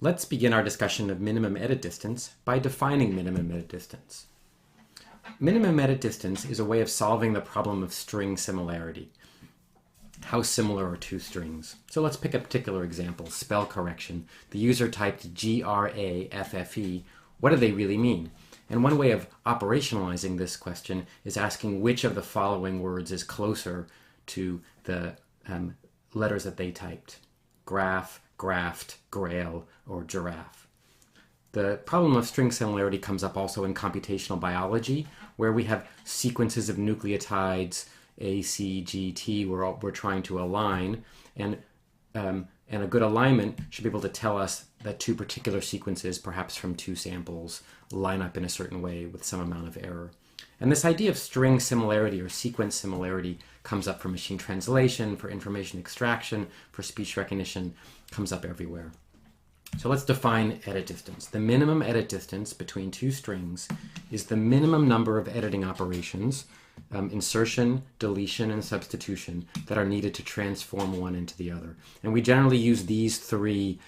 Let's begin our discussion of minimum edit distance by defining minimum edit distance. Minimum edit distance is a way of solving the problem of string similarity. How similar are two strings? So let's pick a particular example, spell correction. The user typed G-R-A-F-F-E. What do they really mean? And one way of operationalizing this question is asking which of the following words is closer to the letters that they typed. Graph, graft, grail, or giraffe. The problem of string similarity comes up also in computational biology, where we have sequences of nucleotides, A, C, G, T, we're trying to align, and a good alignment should be able to tell us that two particular sequences, perhaps from two samples, line up in a certain way with some amount of error. And this idea of string similarity or sequence similarity comes up for machine translation, for information extraction, for speech recognition, comes up everywhere. So let's define edit distance. The minimum edit distance between two strings is the minimum number of editing operations, insertion, deletion, and substitution, that are needed to transform one into the other. And we generally use these three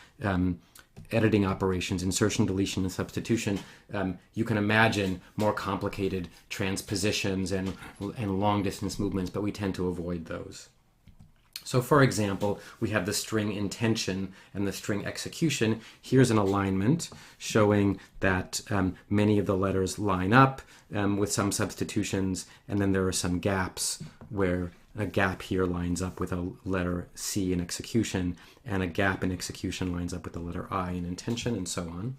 editing operations, insertion, deletion, and substitution. You can imagine more complicated transpositions and long distance movements, but we tend to avoid those. So for example, we have the string intention and the string execution. Here's an alignment showing that many of the letters line up with some substitutions, and then there are some gaps where a gap here lines up with a letter C in execution, and a gap in execution lines up with the letter I in intention, and so on.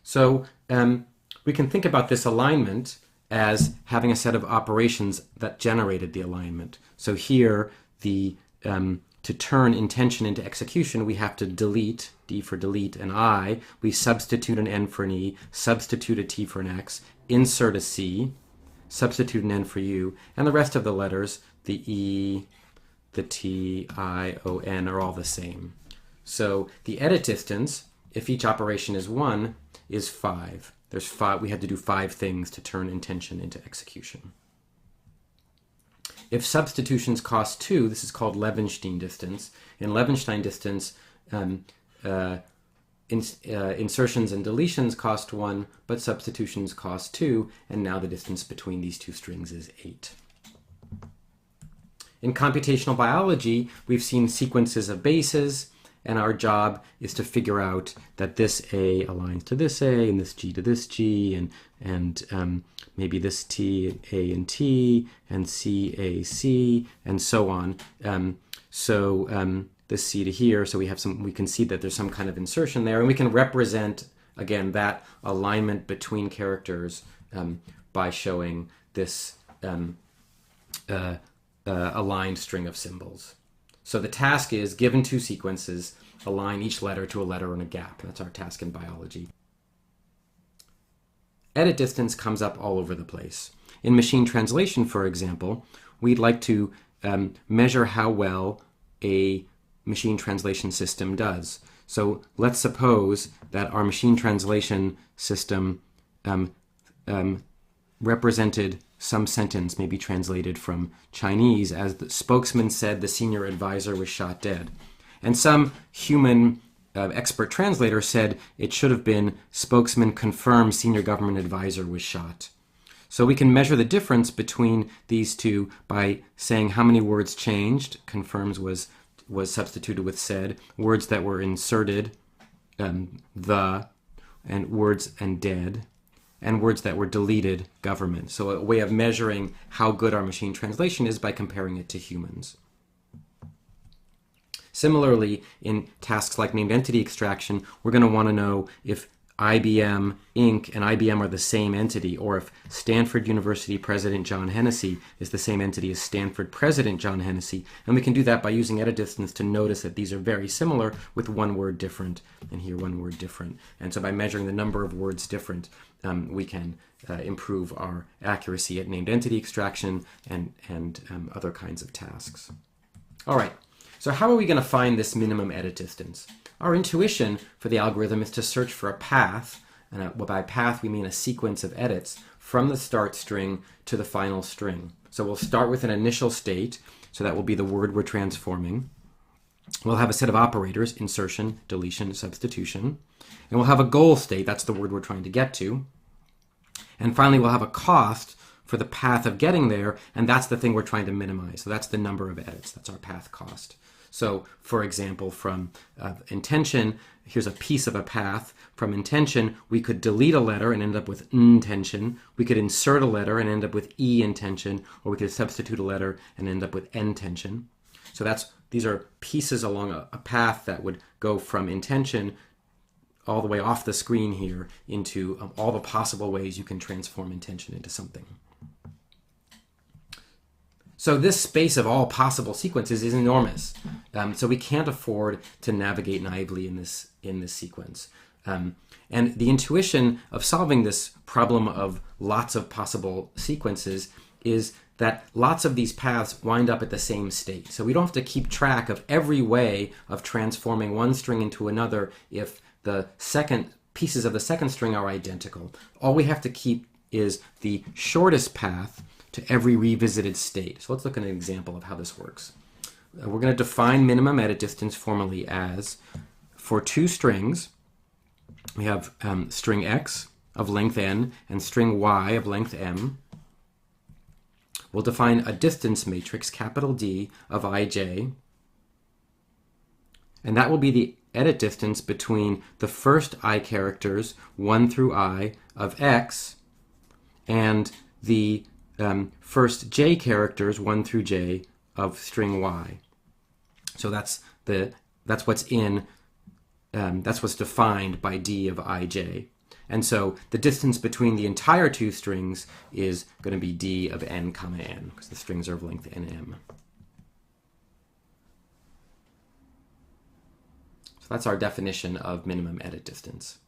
So we can think about this alignment as having a set of operations that generated the alignment. So here, to turn intention into execution, we have to delete, D for delete, an I. We substitute an N for an E, substitute a T for an X, insert a C, substitute an N for U, and the rest of the letters, the E, the T, I, O, N, are all the same. So the edit distance, if each operation is 1, is 5. There's 5. We had to do 5 things to turn intention into execution. If substitutions cost 2, this is called Levenshtein distance. In Levenshtein distance, insertions and deletions cost 1, but substitutions cost 2, and now the distance between these two strings is 8. In computational biology, we've seen sequences of bases, and our job is to figure out that this A aligns to this A, and this G to this G, and maybe this T, A and T, and C, A, C, and so on. This C to here, so we can see that there's some kind of insertion there, and we can represent, again, that alignment between characters by showing this aligned string of symbols. So the task is, given two sequences, align each letter to a letter in a gap. That's our task in biology. Edit distance comes up all over the place. In machine translation, for example, we'd like to measure how well a machine translation system does. So let's suppose that our machine translation system represented some sentence, maybe translated from Chinese, as the spokesman said the senior advisor was shot dead. And some human expert translator said it should have been spokesman confirmed senior government advisor was shot. So we can measure the difference between these two by saying how many words changed, confirms was substituted with said, words that were inserted, the, and words and dead, and words that were deleted, government. So a way of measuring how good our machine translation is by comparing it to humans. Similarly, in tasks like named entity extraction, we're going to want to know if IBM Inc. and IBM are the same entity, or if Stanford University President John Hennessy is the same entity as Stanford President John Hennessy. And we can do that by using edit distance to notice that these are very similar with one word different, and here one word different. And so by measuring the number of words different, we can improve our accuracy at named entity extraction and other kinds of tasks. All right, so how are we going to find this minimum edit distance? Our intuition for the algorithm is to search for a path, and by path we mean a sequence of edits from the start string to the final string. So we'll start with an initial state, so that will be the word we're transforming. We'll have a set of operators, insertion, deletion, substitution. And we'll have a goal state, that's the word we're trying to get to. And finally, we'll have a cost for the path of getting there, and that's the thing we're trying to minimize. So that's the number of edits. That's our path cost. So, for example, from intention, here's a piece of a path. From intention, we could delete a letter and end up with intention. We could insert a letter and end up with intention, or we could substitute a letter and end up with intention. So these are pieces along a path that would go from intention all the way off the screen here into all the possible ways you can transform intention into something. So this space of all possible sequences is enormous. So we can't afford to navigate naively in this sequence. And the intuition of solving this problem of lots of possible sequences is that lots of these paths wind up at the same state. So we don't have to keep track of every way of transforming one string into another if the pieces of the second string are identical. All we have to keep is the shortest path to every revisited state. So let's look at an example of how this works. We're going to define minimum edit distance formally as, for two strings, we have string x of length n and string y of length m. We'll define a distance matrix, capital D, of ij, and that will be the edit distance between the first I characters, 1 through I, of x, and the first j characters, 1 through j, of string y. So that's what's defined by d of ij. And so the distance between the entire two strings is going to be d of n comma n, because the strings are of length nm. So that's our definition of minimum edit distance.